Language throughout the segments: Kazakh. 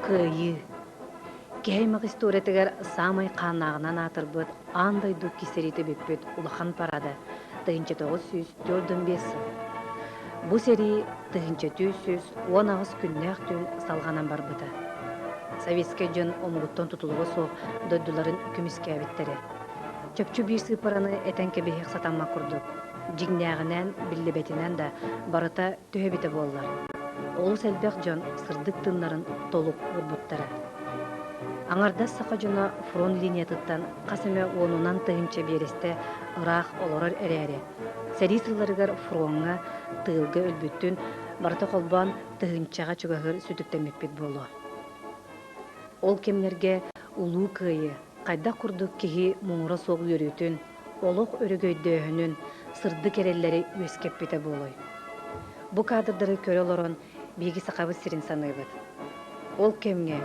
Кыйы. Кeheymek istoreteger samay qanağынан atırbyt, anday du kiserite bepet ulahan parada. 1945 yıl. Bu seri 1919 künnäk tün salganan barbyta. Sovetske jön omugutton tutuluğu soğuk döddüların kümiskäbitteri. Çöpçü bir sıparanı etenke behek satanma kurduk. Jignäginen, billebetinen da barata töhebite bollar. Olus elbek jön sırdık tınların toluk urbuttara. Аңарда сақажына фронт линиятыттан қасыме онунан тыгынча бересте ырах олорор әрәрі. Сәри сылларыгар фронға тыылга өлбүттін барта қолбан тыгынчаға чугағыр сүтіктемеппет болу. Ол кемнерге улуу кыйы, қайда құрдық кеги мұңыра соғы өрітін, олық өрігөйдөйінін сырды керелері өскеппете болой. Бұ кадырдары көрі олорон беги сақабы сирин саныбыд. Ол кемге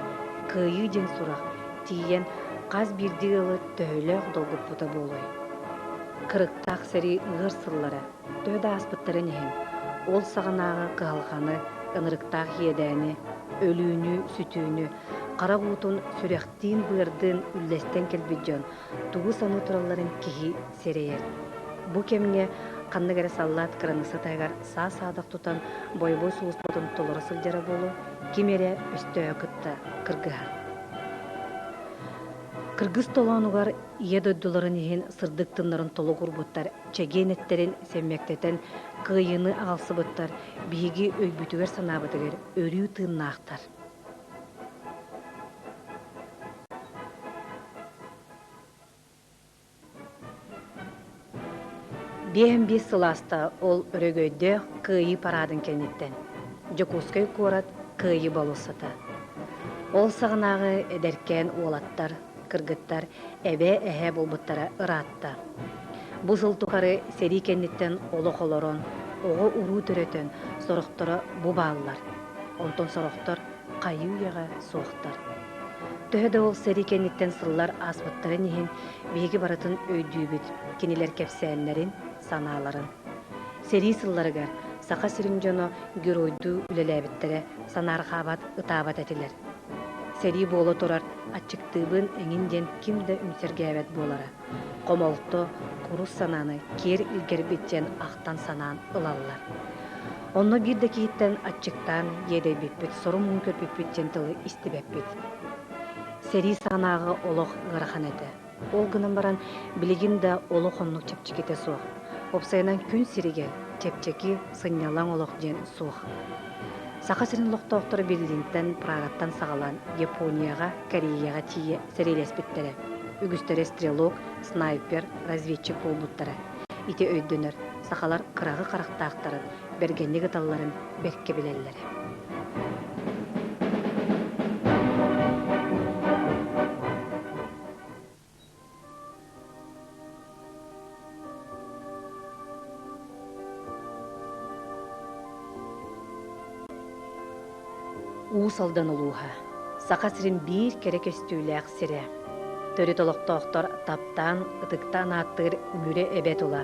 кыйы ден сурақ тиен қаз бірді ылы төйлөк долгып бұта болой. Кырыктақ сәрі ұғыр сыллары, төйді аспыттары нехен, ол сағанағы қығалғаны, ынырықтақ едәні, өлүүнү, сүтүүнү, қара ғутун сүректин бұйырдың үллестен келбіджон, туғы саны тураларын кихи серейер. Бұ кемге қанныгары саллат кыранысы тайгар саа-саадық тұтан бойбой суыспатын толыры сылжара болу, кемере өсті өкітті кыргығар. Кыргыз толанугар ие-дөйдуларын ехен сырдык тыннарын толу курбуттар, чегенеттерин семмектетен кыйыны ағалсыбыттар, биги өйбүтүгер санабытыгер өрүү тыннаақтар. Бейін бес сыласта ол өрөгөйді кыйы парадын кенеттен. Жокускай корат кыйы болусыта. Ол сағынағы эдеркен олаттар, кыргыттар эбе эхе болбуттара ыратта. Бу сылтукары сери кеннеттен олох олорон, ого уруу төрөтөн сороқтора бу бааллар. Онтон сороқтор кайы уяга соқтар. Төһөдө ол сери кеннеттен сыллар аспыттары нехин беги баратын өйдүүбүт, кинилер кепсәннерин, санааларын. Сери сылларыгар сақа сирин жоно геройду үлеләбиттере санархабат ытабат этилер. Сери боло турар ачыктыыбын эңинден кимде үнсергәбет болара. Комолто курус сананы кер илгербитчен ақтан санаан ылаллар. Онно бир декиттен ачыктан едей биппит, сорумун көрпиппитчен тылы истибеппит. Сери санагы олох ырахан эте. Ол гынан баран билигин да олох оннук чепчекете суох. Опсайынан күн сиригел, чепчеки сыннялан олох жен суох. Сақа сирин лоқтоқтары Берлинден, Прагаттан сағалан Японияға, Кореяға тие серейлеспеттері. Үгістері стрелок, снайпер, разведчик болбуттары. Ите өйдөнөр, сақалар қырағы қарақтақтарын, бергенлігі талларын бәкке білелері. Уусалдан улууха. Сақа сирин бир керек өстүүләк сире. Төрі толоқтоқтор таптан, ытыктан аттыр мүре эбет ула.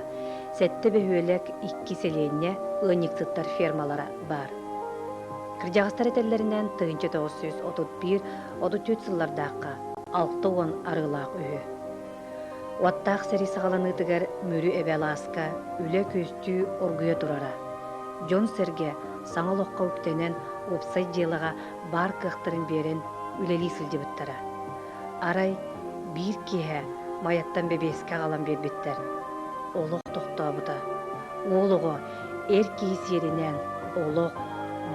Сәтті бөхөлек 2 селенне ыныктыттар фермалара бар. Кыржағыстар этеллеринен 1931-33 сыллардаққа 6 арылақ үйі. Уаттақ сәри сағаланыдығар мүрі эбеласка үлі көстүү оргуя турара. Жон серге саңалоққа үптенен опсай желаға бар кықтырын берен үлелі сылдебіттара. Арай bir кеhe майаттан бебеске қалан бербеттер. Олық тоқтабыда. Олығы әр кейс ерінен олық,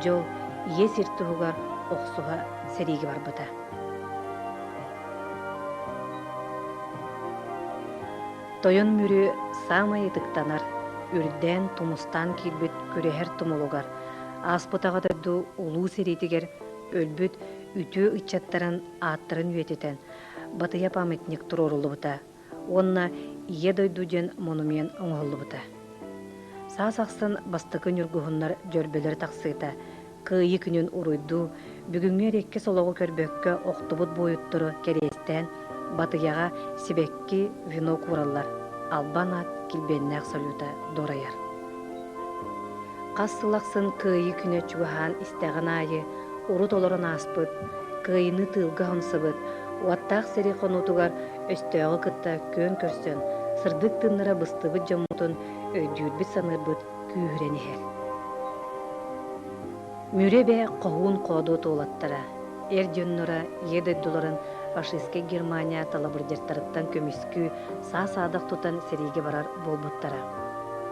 жол, ес ертіғығар оқсуға сәрегі бар бұда. Тойын мүрі самай етіктанар, үрден тумустан келбет көрехер тумылуғар. Аспытаға дұрду ұлу сәретігер өлбіт үті үтчаттарын аттырын өтетен. Батыя памятник турорулы бұта. Онна ие дойдуден монумен оңғылы бұта. Саа-сақсын бастықын үргіғынлар жөрбелер тақсыйта. Кыйы күнін ұруйду, бүгінге рекке солығы көрбөкке оқтыбыт бойыттыры керестен батыяға сибекки вино кураллар. Албан ат килбеннәк салюта дораяр. Қассылақсын кыйы күні чуған истәғін айы, урут оларын аспыт, кыйны тылга хонсыбыт, уаттаах сери хонутугар өстөөгө кытта көн көрсөн, сырдык тыннара быстыбыт жомутун өйдүүрбүт санырбыт күүренихер. Мүребе қоғуын қоду туолаттара, эр дюннура едойдуларын фашистке Германия талабырдертарыттан көміскү саа-саадақ тутан сериге барар болбуттара.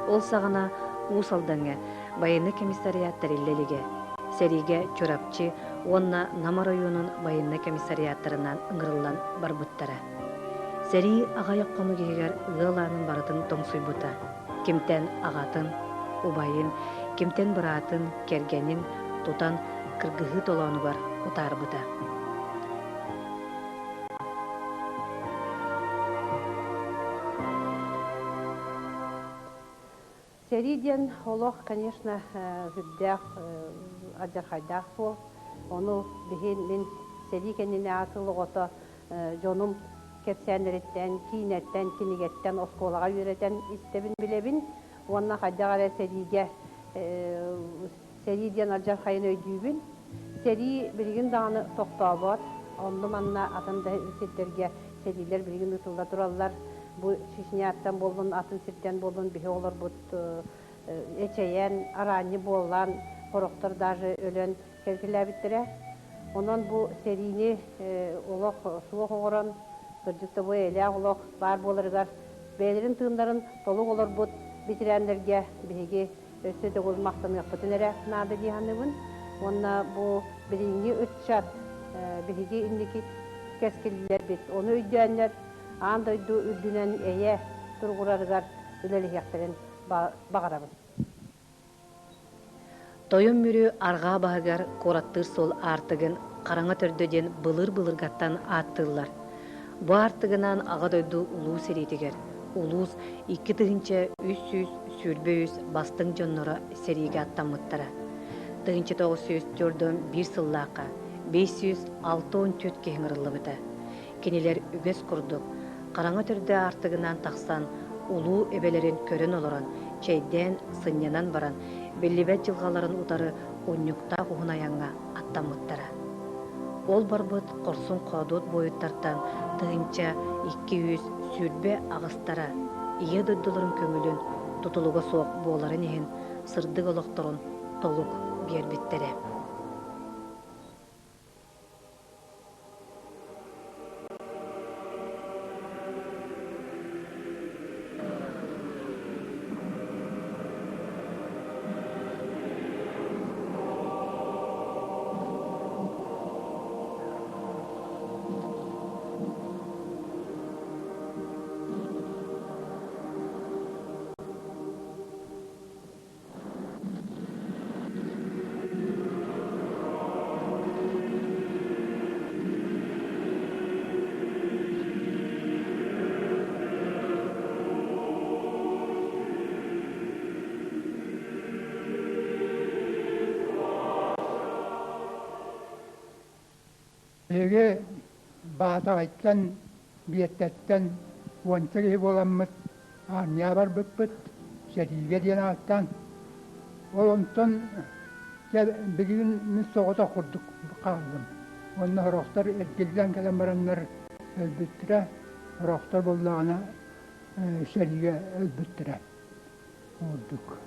Ол сағына уусалдаңа байыны комиссариаттар иллелиге, сериге чурапчы онна Намар районун байыны комиссариаттарынан ыңырылан барбуттара. Сери ағайық қону кегер ыланын барытын тоңсуйбута, кемтен ағатын, убайын, кемтен бұратын, кергенин, тутан кыргыһы толоонугар утаарбыта. Сериден олох, конечно, гүддях аджархайдах бол. Onu bihin min seri kendine atılıgota jonum kepsenleretten, kinetten, kinigetten, oskolağa yüreten istebin bilebin. Onna haddagara serige Seriden ajarhayın öydübün. Seri bilgin dağını toqtağı var. Ondan manna atında sitlerge seriler bilgin ısılda durallar. Bu şişniyattan bolun, atın sirten bolun, bihe olur bu eçeyen, arani bolan, horoktar dahi ölen kelkiler bittire. Ondan bu serini olaq suğuk oğuran, kırcıkta bu ele olaq var bolırgar. Beylerin tığınların toluk olur bu bitirenlerge bihegi ösüde olmaktan yapıtın ere nadı diyanıbın. Onunla bu birinci ütçat bihegi indiki keskililer bit. Onu üdüyenler anda üdünen eye turgurargar üleli yaktarın bağırabın. Toyun mürü arga bağıgar korattır sol artıgın qarаңа төрдөден былыр-былыр гаттан аттылар. Bu artıgынан ağa döydü ulu seritiger. Ulus 2 tığınca 300 sürbeüz bastың jonnora serige attamıttara. Tığınca 904'dön 1 sıllaqa 564 kehiңirıllı bita. Keniler ügöz kurduk. Qarаңа төрдө artıgынан taqsan ulu ebelerin körün oloran, çeyden sınyanan baran, bellibet jılgaların utarı onnyukta kuhunayanga attamıttara. Ол барбыт корсун кодот боюттартан тыынча 200 сүрбе агыстара ие дойдуларын көңүлүн тутулуга соок бооларын ehин сырдык олокторун толук биэрбиттере. Ege bağdağıttan, biyetten, onları bolanmıt, anıya var bıt, seriye diyen ağıttan. Ondan bir gün soğuda kurduk kaldım. Onunla horoktar ergilden gelen baranlar ölbüttüre, horoktar bollağına seriye ölbüttüre olduk.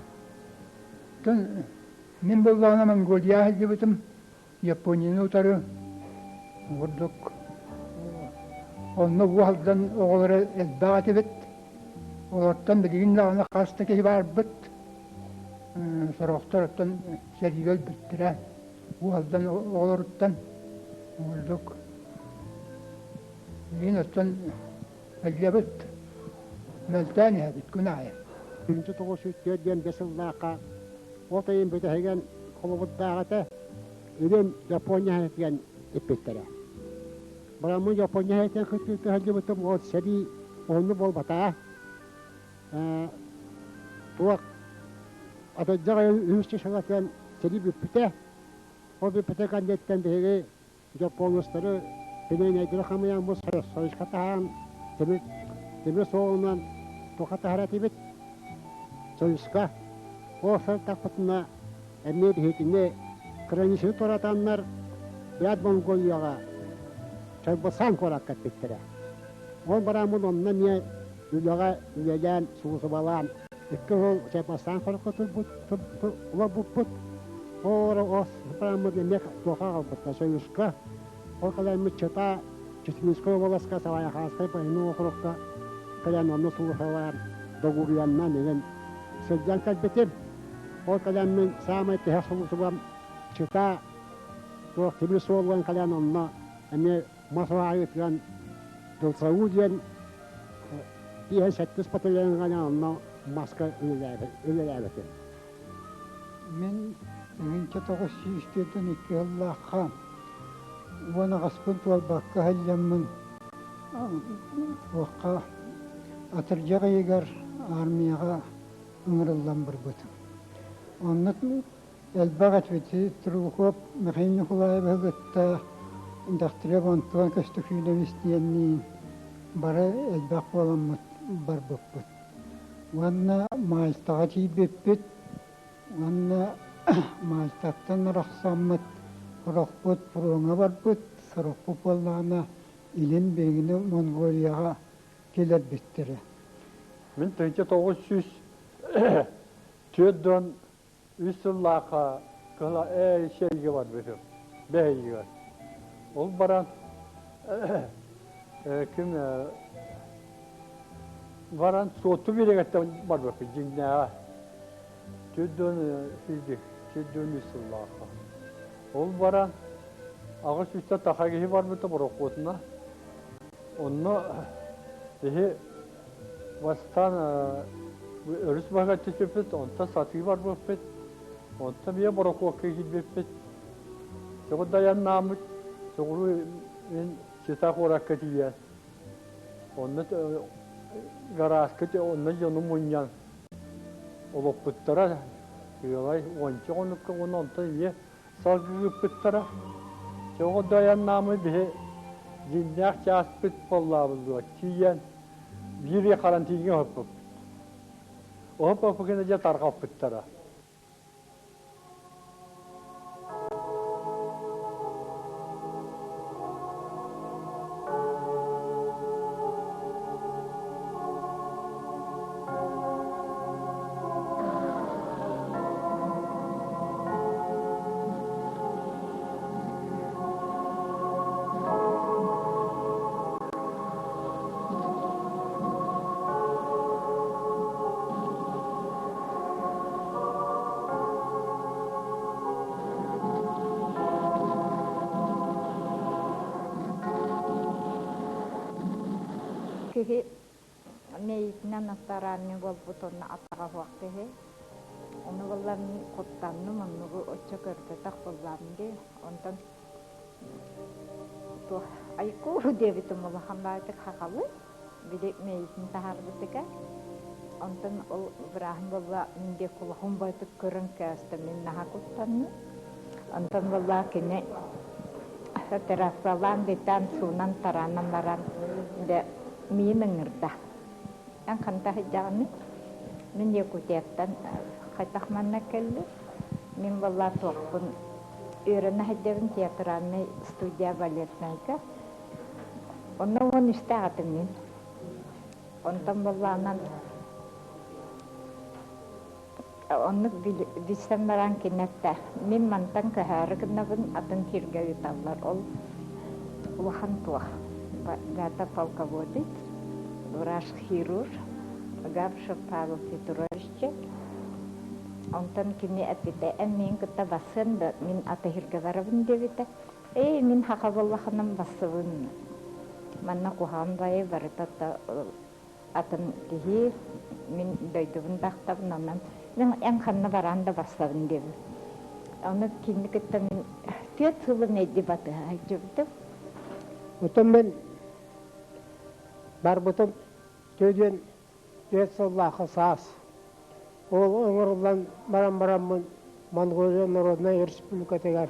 Min bollağına Mongoliya hızlıbıtım, Japonya'nı utarı. Vurduk. Onu bu halden oğulları elbağat evet. Oğullardan bilgin lağına kastaki var bıt. Soroktarıktan seriyel bittire. Bu halden oğullardan vurduk. Yine ötten elbet. Meltani habit günahı. 1904'den besıllaqa otayın bütehegen kolubut dağıtı ülüm Japonya'ya etken ipettere. Baramın Japonya'ya etken kütüktü halde bütün o seri onu bol batağa. Bu atacak üstü şalatken seri büpüte. O büpüte kandetten beri Japonya'sları benim eydiri kamayan bu soyuş katağın demir soğuğundan tokata harati bit. Soyuska o sırtak putuna emniyet heyetinde kranişini toratanlar Biyad Mongolya'ya çarpısan korak katbettere. O baramın onunla niye ülağa üleyen suusu balan. İki ol çarpısan korak katbet ula buput. Ora os baramın yemek doğa kalbette soyuska. O kadar mı çıta Çismisko volaska savaya hasta payını okurukta. Kalan onu suusalar doğuruyandan neden sözden kalbetim. O kalanın sağmayı hasılısı var. Çıta o tibirisi olan kalan onunla hani masaya yetiren dılsağı diyen diyen sekiz patlayan kalan onunla maska öylelerdi. Мен 1972 жыллааққа оны ғаспын туал баққа халямын оққа атыржаға егер армияға ыңырылдан бір бұтым. Онны әлбақ әтветі тұрғып мәхейні құлай бағытта дақтыреп онтуан көсті күйінем істейеннен бары әлбақ боламыт бар бұппыт. Онны майыстаға тейбеппет, онны майыстақтан рақсамыт, Құрақпыт, Пұруңа барбыт, Сұрықпы болағына илін бейгіні Монголияға келер беттірі. Мен 1904'den 3 yıllaqa kala şeyge var benim. Beyge var. Ol baran kim baran sotu bir yerde var bakın cinne. 4'den fildi. 4'den 3 yıllaqa. Ol baran ağaç üstte takagi var mı da borokotuna. Onu dehi vastan örüs baga tüpet, onta satı var bu pet, onta bir borokok gibi pet. Çok dayan namut, çok en çıtak olarak katiye. Onu garas kati, onu yanı munyan. Olup pıttara, yolay onca onu onta ye salgı pıttara. Çok dayan namut bir cinnak ças pıt pallağı tiyen bir karantinga hoppup. Hoppup kene ja tarqap pıttara. Kehe neyinden atarani bolbutonna ataga vaktehe onu vallarni kottannu mannugu ocha körte tak bollamde ondan to ayku devitum bahambatek hakalı bilek neyisin taharbitika ondan ol Ibrahim balla minde kulahum baytık körün kasta min naha kottannu ondan valla kene terasralan detan sunan taranan laran de minengirda yang kanta hijani min yakutiyatan khatakmanna kelli min walla toqpun öğrenme hidevin tiyatrani studiya baletnayka onna won istaatin min ondan walla anan onna bisemmeran kinetta min mantan kaharıknabın atın hirgavi tavlar ol wahan tuah Gata полководец, врач хирург, Гавшев Павел Петрович. Он там кини атите, эмин ката басын да мин атахиргаварабын девите. Мин хакабаллаханам басыбын. Манна кухан бай барытата атын кихи мин дойдубын тактабын анан мен эн ханна баранда басыбын деби. Аны кини ката мин төт сылын эди баты айтыбытым. Otom ben barbutum töyden 4 yıllaqa sas. Ol öңüründen baran-baranmın Mongolia Народная Республикатыгар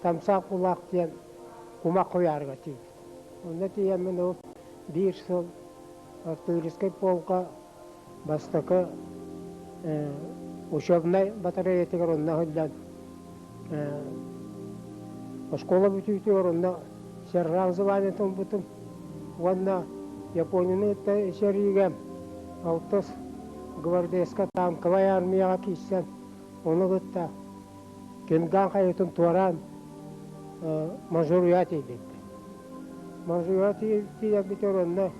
Tamsaq Ulaq diyen kuma koyarga tiyip. Onda tiyen men o bir sol артиллерийский полка бастакы учебный батарея тигер онна хылдан Школа бүтүйтүөр онна серраак звание томбутум. Онна Японияны это серигем. Алтыс гвардейска танковая армияга кийсен. Оны гытта кенган кайытын туаран мажорият едет. Мажорият едет битер онна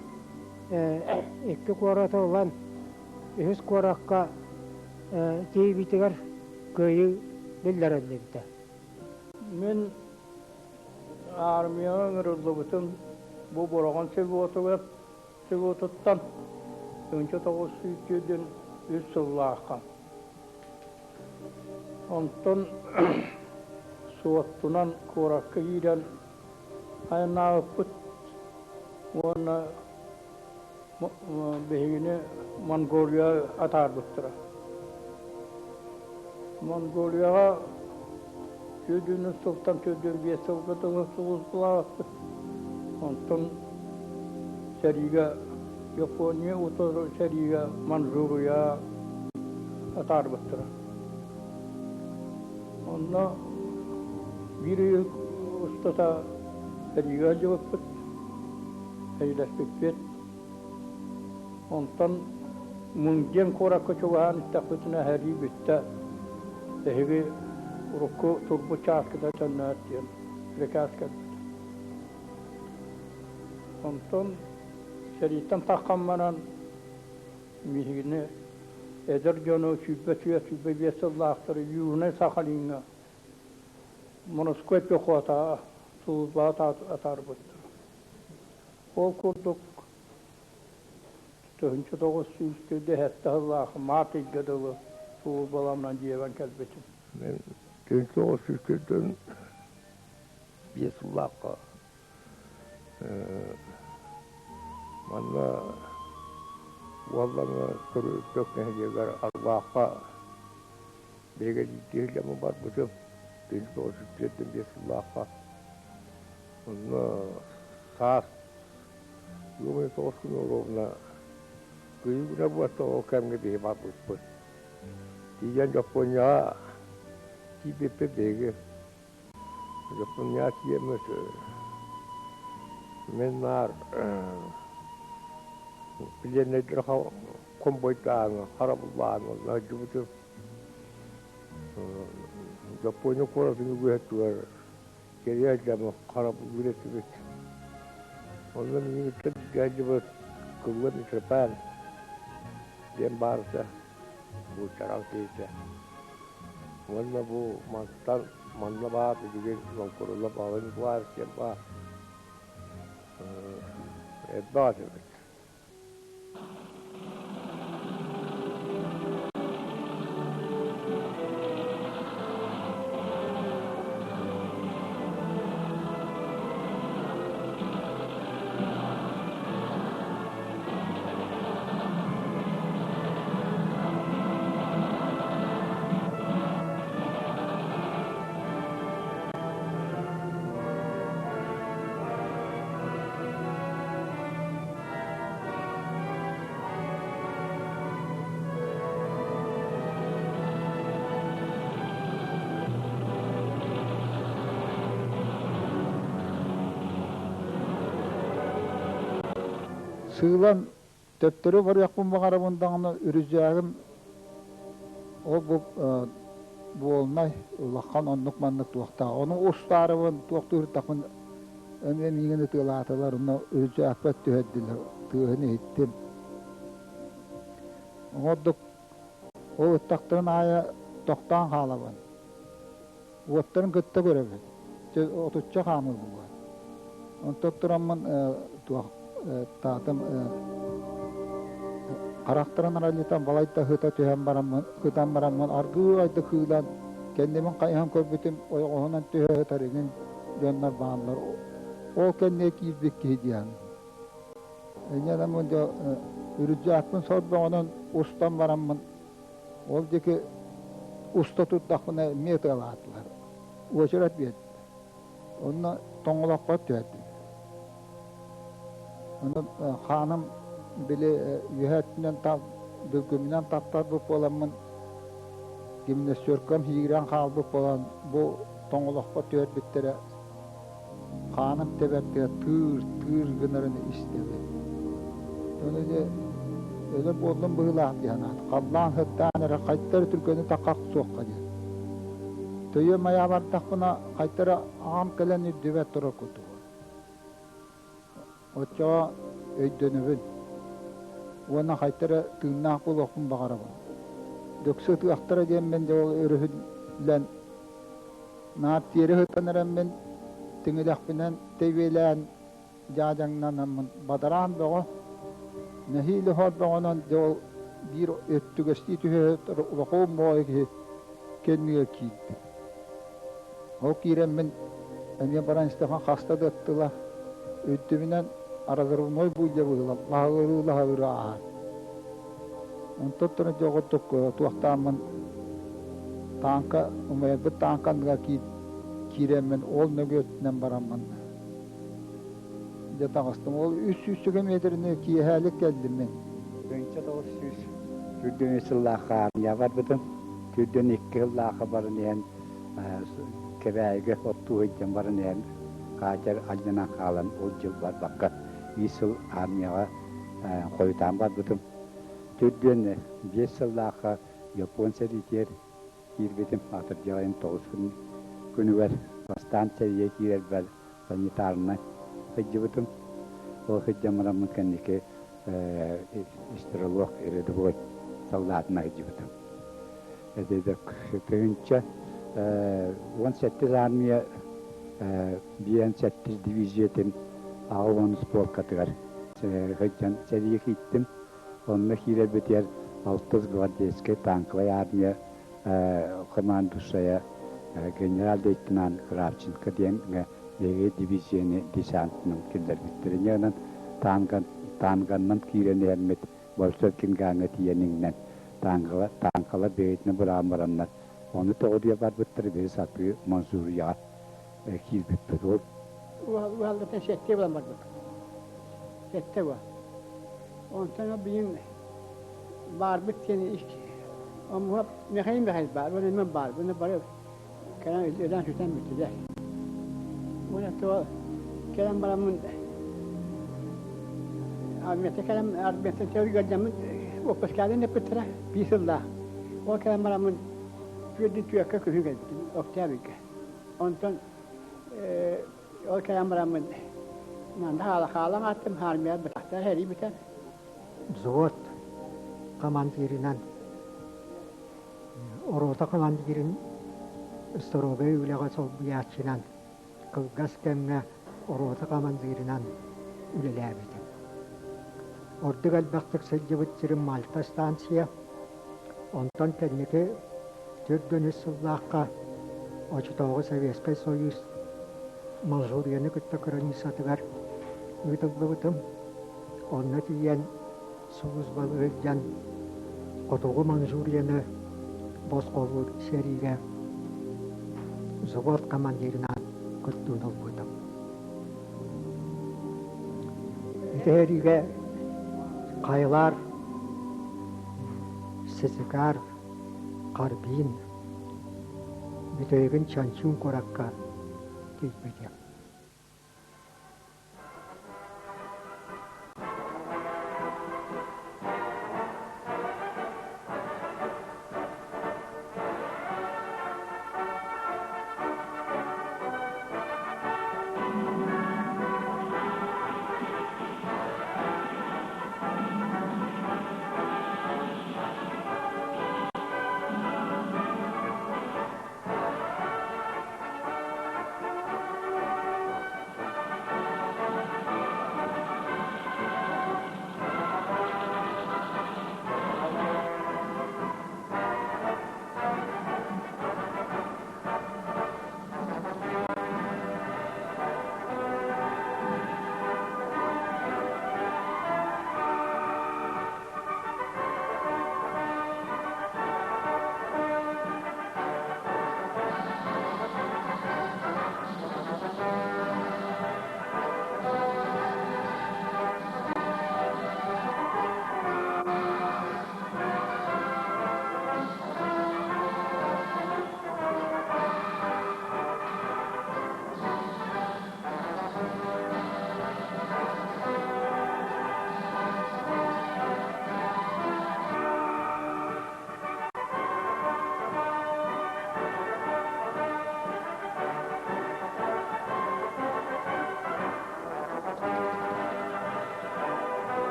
экки куарата olan үс куаракка кейбитигер көйü биллереллерде. Мен армияға ыңырылыбытын бұл бораған сеготыттан 1900-ден үз сыллаққан. Онтон суаттынан қораққа кейден айына өппіт, оны бейгіне Монголия атар бұттыра. Монголияға Төдүнү сылтан төдүн бесі ұлғытыңы сұғыз бұлағыппыт. Онтын сәриге Япония, ұтыр сәриге Манчжурия атар бұттыра. Онна bir yıl ustata sәриге жығыппыт, әйдәспекпет. Онтан мұңден қораққа чоғаған істақпытына әрі бітті. Әйге Urukku turbu çarkıda cennet diyen prekas geldi. Ondan şeritan takamanan mihine eder canı şübbe besallahu yune sahalinga. Monoskop yoxata suzlat atar buttu. Ol kurduk. Tönçü 900'de hatta Allah mati gadalı suz balamdan diyeven kelbetim. Ben Çünkü o şükürdün Yesullah'a bana vallahi çok nehirler Allah'a bir değil ama var bu çünkü o şükürdün Yesullah'a ona sağ yolu toskun oluna kıyıbına bu o kemge bir var bu diyen Japonya Bege Japonya diyemez. Menlar bilenler ha komboytan harabulan najubutu Japonya korasını gühettiler. Geriye cama harabu güretibet. Ondan yine geldi kılın Japan dem barsa bu tarafta Manla bu manla baat edilen kurula bağlı var siapa ebat evet. Sığılan töttörü var yakın bakara bundan ürücüğüm o bu olmay lakan onluk manlık tuğta onun ustarıvın tuğtur takın ömrem yine tığlatılar onu ürücü akbat tüheddiler tığını ettim o taktırın aya toktan halavan otların gıtta görevi otutacak hamur bu var onu tutturamın Taatım karakterin aralıytan balayta hıta tühem baramın argı ayda hılan kendimin kayhan körbütüm oğunan tühe hıtarının yönler bağlılar o kendine kiyizbek hediyen yani önce ürücü akın sordu onun ustan baramın oradaki usta tuttakına miyete alattılar o şerat bir onunla tonğulakpa tühedim Onu hanım bile yühetinden dökümünden tatlar bu olanın gimnastörkam higren hal bu olan bu tongulaşpa tört bittere Kanım tebette tır gınarını istedi. Öyle bollum bığılak diyana. Kallan hıttanere kaytları Türkönü takak soğukka diye. Töyü maya bardak buna kaytları ağam kelen üddüve tura kutu. Oça öydönübün. Ona kaytları tığnak bul okun bağara bu. Döksü tığaktara diyen ben de ol örühülen naat yeri hıttanırım ben tüngülak binen teyvelen jajangnan amın badaran boğu. Nehili hor boğunan de ol bir öttügesti tühe vakum boğu ki kendine kiydi. O kirem ben emiye baran istefen hasta dıttıla öttübinen arazırın oy buyla buyla lahırı ağır. Ontotunu jogotuk tuaqtaamman taanka umaya bir taankandıga kiremmen ol nögötünen baramman. Jatağastım ol 300 metrine kiyehalik geldim ben. Önce 900 Türdün ısıllaqa yavar bıdım. Türdün 2 yıllaqa barın yen kebeğe ottu hıccan barın yen kaçar aljana kalan o jıl var bakka ısıl armiyaga koyutan var bıdım. Türdün 5 yıllaqa Japon seriter kirbetim atır jağın 9 günü var. Bastan seriye kirer var sanitarına hıcı bıdım. O hıccan maramın kendike istirolog eredi boy sallatına hıcıbıdım. Ededek köyünce 18 armiya biyen 8 diviziyetin ağıvanız polkatıgar. Hıccan seriye gittim. Onunla hirer biter 6 gvardiyeske tankvay armiya komandusaya general-leytenan Kravchenko diyen diviziyeni desantının killer bittirin tangandan kireni hermet bolsörkin ganga tiyeningen tankala beyitne burambaranlar onu toğuduya bar bittiri beri satıyor Mansuriya kil bittir ol. Vallahi sette var bak. Sette var. Ondan benim var bittiğini iş. Ama mehayim var. Onun var. Bunu bare kana öden süten bitti. Ona to kelam baramın Ahmet'e kelam Ahmet'e teori göreceğim. O paskalen ne petra bisillah. O kelam baramın fürdü tüyaka köhü geldi. Oktabik. Ondan o kelam baramın manda hala attım harmiyat bıraktılar her iyi biter. Zot komandirinden orota komandirin Storobey ülega sobiyatçınan Kılgaz kemne orota komandirinden ülelebidi. Orada galbaktık secibitçirin Malta stansiya. Ondan kendiki Türk'ün üssullahka Oçutoğu Seviyespey Soyuz Manzuriyeni kütte kıranisatıgar ütüldübütüm. Onunla diyen Suğuz balığı Otoğu Manzuriyeni Bozkolu seriyle Zubot komandirinden küttüğün olbudum. İteriyle Kayılar, Sesigar, Karbin, Müteygin Çançun Korakka gitmedi.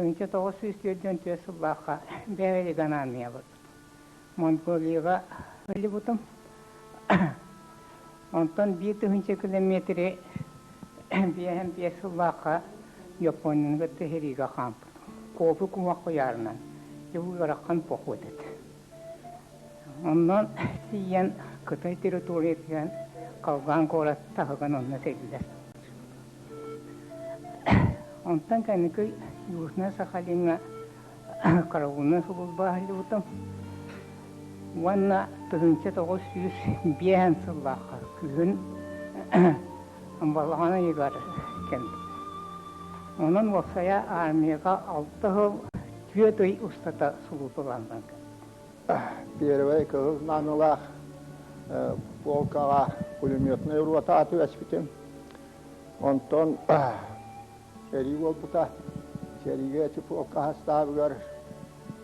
тыңча тоғыз сүйістерден төс ұллаққа бәвелі ганамия бұд. Монголияға өлі бұдым. Онтан 1 километрі бәйін бәс ұллаққа Японияға тәхериға қан бұд. Кофы құмақ қоярынан, еуі ғараққан поқ өдеді. Ondan siyen Kıtay territoriyetinden kalgan korat tahıgan onunla sevdiler. Ondan kanıkı Yurtna Sakhalin'a karavuna sululba hali utam. Vanna tığınca 900 biyen sıllaqa kühün ambalağına yıgar kendi. Onun vaksaya armiyaga 6 yıl tüyötüy ustata sulutulandan. Первый кыз нанылах полкага пулеметный рота атып эспитим. Онтон сери болбута. Сериге эти полка хастабыгар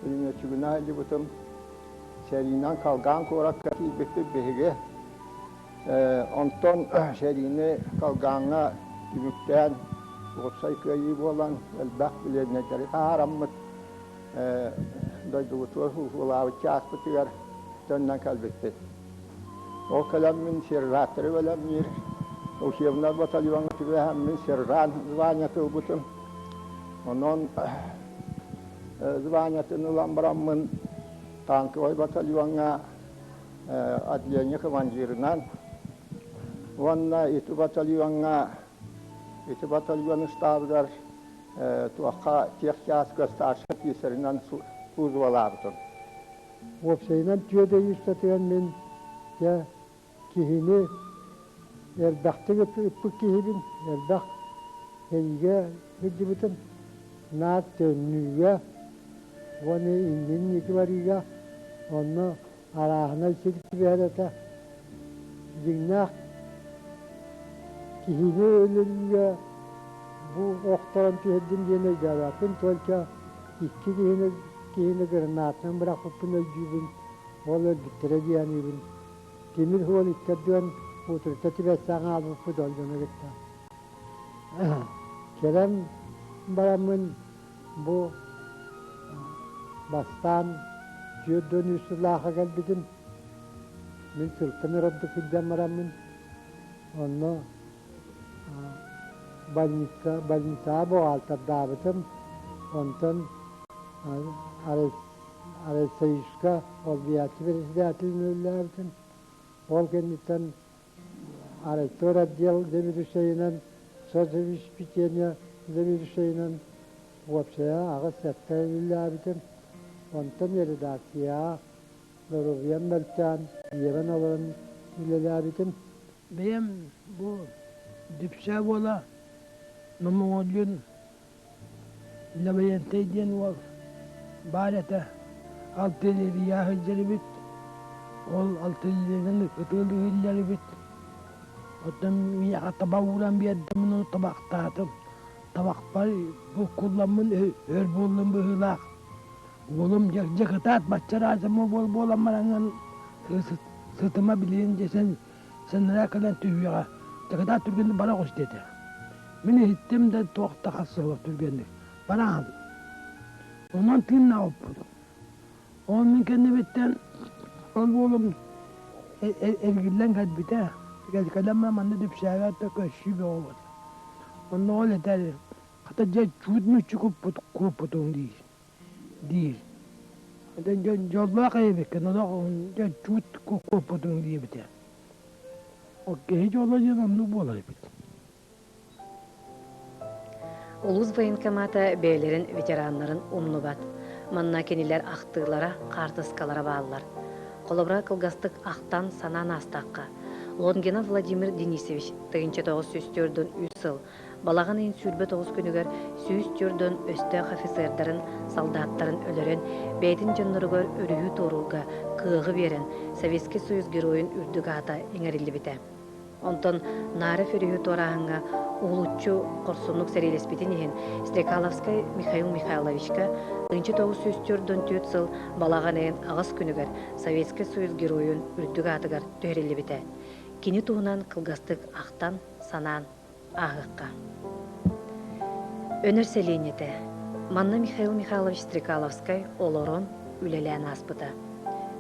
пулеметчигина элибутум. Серинан калган коракка кийбекти беге. Онтон серини калганга түбүктен Опсай кöyü bolan elbaq bilenekleri harammet daydığı ulavı çaspıtıgar dönden kalbettir. O kalamın serratları velemir. O şevnar batalyon tüve hemmin serran zvanyatı butun. Onun zvanyatını lambramın tankı oy batalyona adliyanya kıvancırından Vanna itu batalyona itu batalyon stavlar tuaqa texyaska starşat yeserinden uzvalabıdır. Opsaynan tüyede yüstatiyen men ya kihini erbaqtı öpük kihibin erbaq heyge hüccübütün naat dönüye vani inin nikvariga onu arahına çekti verete jinnah kihini ölünge bu oktaran tüyedin diyene cevapın tolka iki kihini gırnatın bırakıp bunu cübün olur bitire diyanibin demir hol ittedüyen otoriteti besana alıp bu doldunu gitti. Kerem baramın bu bastan tüye dönüsü laha gelbidin min sırtını rabdı filden baramın onu balnisa bu altta davetim ondan arasayışka olbiyatı verisi atilmürlerdim. Ol kendinden arastora diyal demir hüseyinen sözüviş bitene demir hüseyinen vapşaya ağız setterllerdim. Ondan yeridasiya Nuruvyen Meltan yemen olan ilerlerdim. Benim bu düpse bola Mamulyun Labayenteyden var. Barete altı riyahıcıları bit. Ol altı yıllarını kıtıldı hülleri bit. Otam ya tabavuran bir adamın o tabaktadım. Tabak var bu kullanımın örbolun bu hılak. Oğlum yakıta at başçara azamı bol bolanmaranın sırtıma bilince sen nereye kalan tüyüya. Yakıta Türk'ün bana koş dedi. Beni hittim de tuğakta kası var Türk'ün. Bana aldı. Ondan tüm ne yapıyordum. Onun kendi bitten oğlum evgilden kalbite. Gel kalemle mandı düp şehvet köşü bir oğul. Onun öyle der. Hatta çutmuş çıkıp kuputun değil. Hatta yolluğa kaybetken o da çut kuputun diye biter. O hiç olacağım ne bu olay biter. Улус военкомата бәйлерин ветераннарын умнубат. Манна кенилер ақтыылара, картыскалара баалар. Колобра кылгастык ақтан санан астаққа. Лонгина Владимир Денисович тыгынча 904-дөн 3 ыл, балаган ен сүрбе 9 күнүгөр 104-дөн өстөк офицердарын, солдаттарын өлөрөн, бәйтин жонноругөр өрүhү торулга кыгы берен Советский Союз героин үрдүк ата эңерилли бите. Онтон Нарев өрүhү торахынга улуччу корсунлук серилеспитин ehen Стрекаловскай Михаил Михайловичка 1904-дөн 4 ыл балаган ен агыс күнүгөр Советский Союз героин үрдүк атыгар төрелли бите. Кини туунан кылгастык ақтан санан агыкка. Өнөр селенете Манна Михаил Михайлович Стрекаловскай олорон үлелән аспыта.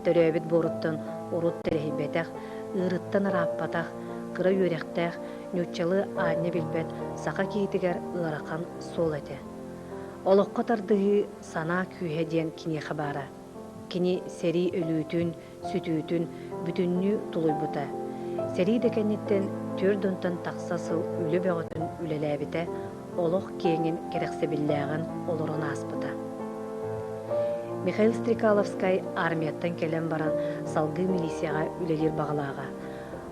Төрөбит боруттан урут терехибетах, ырыттан араппатах, кыра юректах, нючалы аня билбет, сака кейтигер ыракан сол эте. Олоққа тардығы сана күйеден кіне хабара. Кини сери өлүтүн, сүтүтүн, бүтүннү тулуйбута. Сери декенеттен түрдөнтөн таксасыл үлі бөгөтүн үлеләбите, олох кеңин керексебилләгын олорон аспыта. Михаил Стрекаловскай армияттан келен баран салгы милицияга үлелер бағалаға.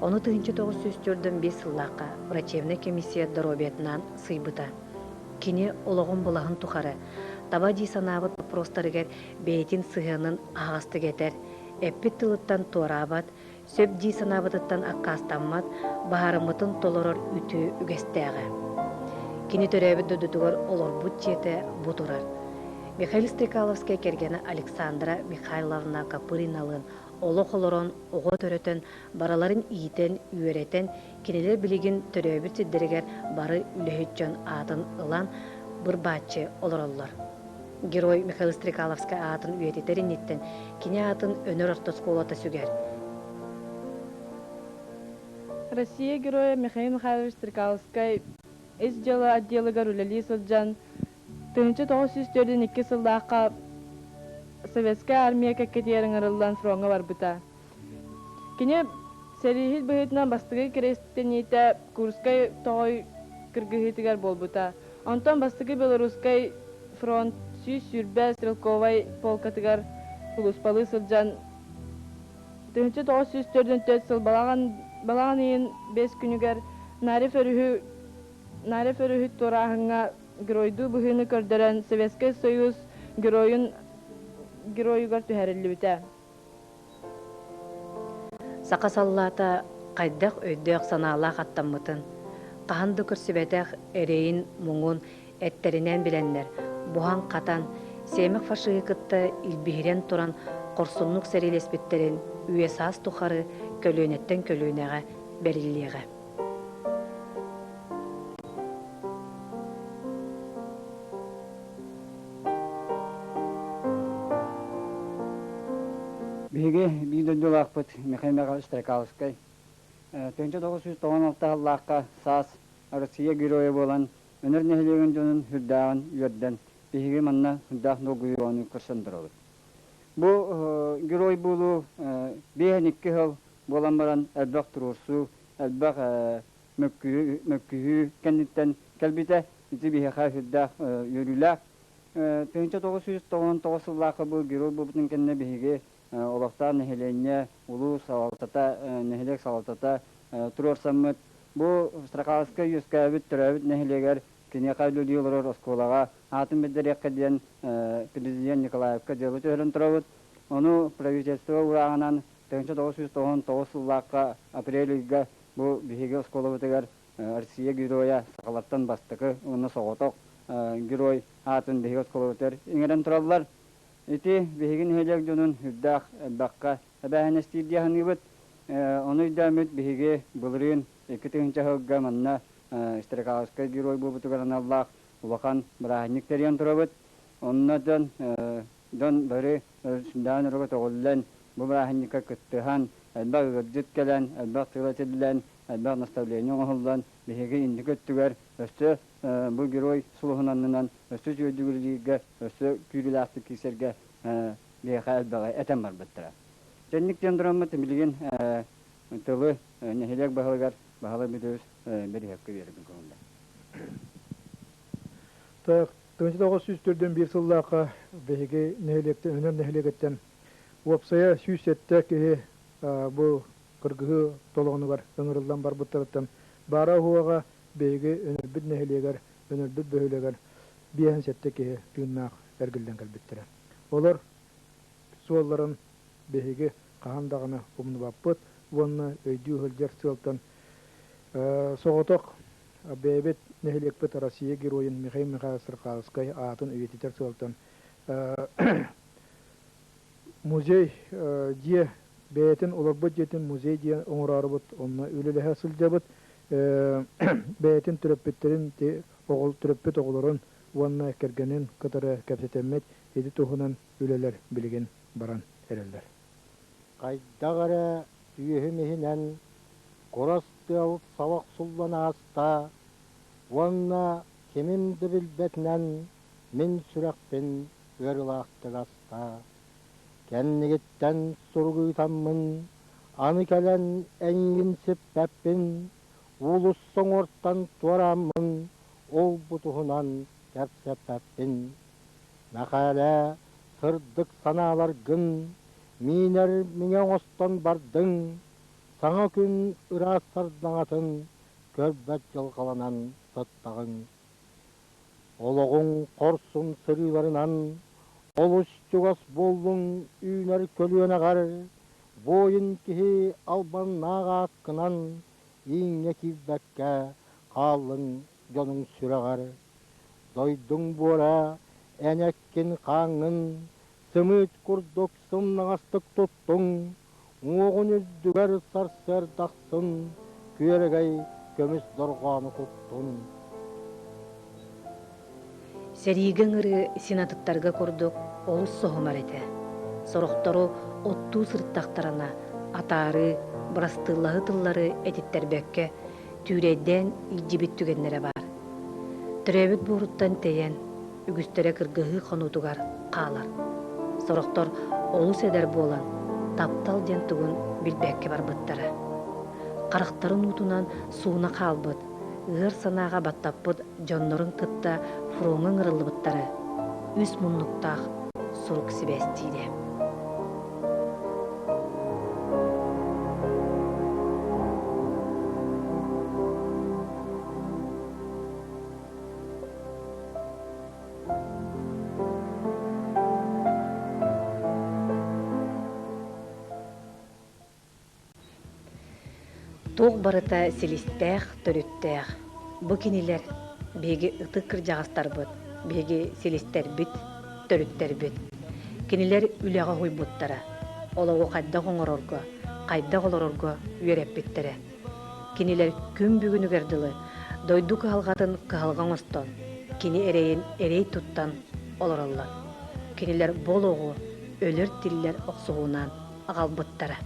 Оны 1904-5 сыллаққа врачебный комиссия доробиятынан сыйбыта. Кини олоғын бұлағын тухары. Таба дисанабыт простарыгер бейтин сыгынын ағасты кетер. Эппит тылыттан туарабат, сөп дисанабытыттан аккастанмат, бағарымытын толорор үті үгестәғі. Кини төрәбіт дөдүдігір олор бұт жеті бұтырар. Михаил Стрекаловскай кергені Александра Михайловна Капыриналын олық олорон оғы төрөтін, бараларын ийтен, үйеретен, кенелер білеген төрәбіт сиддерігер бары үліхетчен атын ылан бір батчы олороллар. Герой Михаил Стрекаловскай атын үйететерін еттен, кене атын өнер ортосколата сүгер. Россия героя Михаил Михайлович Стрекаловскай эс жылы отделыгар үлелі сылжан 1902 сылдаққа Советская армия кәккетерін ырылдан фронға барбыта. Кене сәрихіт бұхетінен бастығы керестен ете Курскай тоғой кіргіхетігер болбыта. Онтан бастығы Белорусскай фронт сүрбә стрелковай полкатығар ұлыспалы сылжан 1904 сыл балаған ең 5 күнігер Нариф өріхі торағыңа геройду бұхыны көрдірен Советский Союз геройугар түхәрілі біті. Сақасаллата қайдақ өйдіғ саналақ аттаммытын. Қағанды көрсібетәқ әрейін мұңын әттерінен біленлер. Бұған қатан, семік фашығы кытты илбігірен тұран қорсынлық сәрелеспеттерін үйесас тұқары көлөнеттен көлөнеға бәрілігі. Биге бидодулақпыт Михаил Михайлович Стрекаловскай. 1996 жыллаққа саас Россия героя болан өнер нәхилеген жонын хүрдағын үйерден биге манна хүрдақ ногуйроны көрсөндірілді. Бұл герой болу бейхеникке хыл болан баран әлбақ тұрурсу, әлбақ мөккүйі кәнеттен кәлбіті ити бейхеқа хүрдақ үйерілі. 1999 жыллаққа бұл герой болбытын кәнне биге олақтар нәхиленне, улу салалтата, нәхилек салалтата тұрор саммыт. Бұл Стрекаловскай юскабит түрәбит нәхилегер кене қайлы елорор осколаға атын беддерекке ден президент Николаевка делу түрін тұрабыт. Оны правительство урағынан 1999 жыллаққа апрель-үйге бұл бігеге осколабытығар Россия героя сақалаттан бастықы, оны соғытық герой атын бігеге осколабытыр. Еңерен тұралылар. Ити бігін хелек жонын хүрдақ баққа әбәхін әстейдияхын үбіт. Оны үдәмет бігі бұлырын 2-тігінші ғылға манна Стрекаловскай герой бұбытығарын Аллах ұлақан бірахынниктерін тұрабыт. Оннадан бәрі сүндан ұрғы тоғылын бұл бірахынникка күттіған әлбақ үгірдет кәлін, әлбақ тығылатылын, әлбақ наставленион оғылын бігі инді көттігер өсті бұл герой сұлығынанынан өсті жөйдігілігі өсті күйрілақты кесерге бейқа әлбәғай әтен бар бұттыра. Жәнниктен тұрамы тімілген тылы нәхелек бағылығар бағылы бүдіс бір хәпкі беріп көңілді. 1904-1 сыллаққа бейге нәхелектен, өнер нәхелектен опсая сүйсетті кеге бұл қыргығы толығыны бар, өңірілден бар бұттырыттан бара хуаға бейге өнербіт нәхелегер, өнербіт бөйлегер бейін сетті кеге түйіннақ әргілден кәлбеттірі. Олар суалларын бейге қағандағына ұмны баппыт, онына өйді өлдер сылтан соғытық бейбет нәхелекпіт Россия героин Михаил Михайлович Стрекаловскай атын өйететер сылтан музей дие бәйтін оларбыт жетін музей дие оңырарыбыт, онына өлеліға сылжабыт, бәйтін түрөппеттерін, оғыл түрөппет оғыларын уанна кергенин кытары кепсетеммет эди тухунан үлелер билигин баран эреллер. Кайдагара түйөһүмиһинен корасты алып савак суллана аста, уанна кемимди билбетнен мин сүрәкпин ырылаахтык аста. Кеннигиттен сургуйтаммын, аны келен эңин сиппеппин, улус соңорттан туараммын, ол бутуһунан кепсеппеппин. Мәкәлә сырдык саналар гын, минер миңе остон бардың, саңа күн ырас сардаңатын, көрбәт жылқаланан сыттағың. Олоғың қорсын сырыларынан, олус чугас болдың үйнер көлуен ағар, бойын кихи албан наға аққынан, иңе кизбәккә қалың жоның сүрағар. Дойдың буара әнәккен қаңын, сымыт күрдік сымнағастық тұттың, оғын үздігер сарсер дақсын, күйергей көміс дорғаны құттың. Сәрийген ыры сенатыттарға көрдік олыс соғымар еті. Сорохтору отту сырттақтарына атары, бұрастылығы тыллары әтеттербәкке түйрейден илжибит түгенлері бар. Түрәбіт бұғыттан тейен, үгістері кыргығы қонутуғар қалар. Сорохтор олыс әдер болан, таптал ден түгін білбәкке бар бұттары. Қарақтарын ұтынан суына қалбыт, ығыр санаға баттаппыт жоннорын тытта фуроңын ырылы бұттары. Үс мұннықтақ сұрук сібәстейді. Тоқ барыта селистәқ, төріттәқ. Бұ кенелер беге ытық кіржағастар бұд, беге селистер бүт, төріттер бүт. Кенелер үліға хой бұттары. Олығы қайда қоңыр орғы, қайда қолыр орғы үйереп біттірі. Кенелер күн бүгіні көрділі, дойду қағалғатын қағалған остон, кені әрейін әрей тұттан олырылы. Кенелер бол оғы, өлір тиллер оқсуғынан ағал бұттары.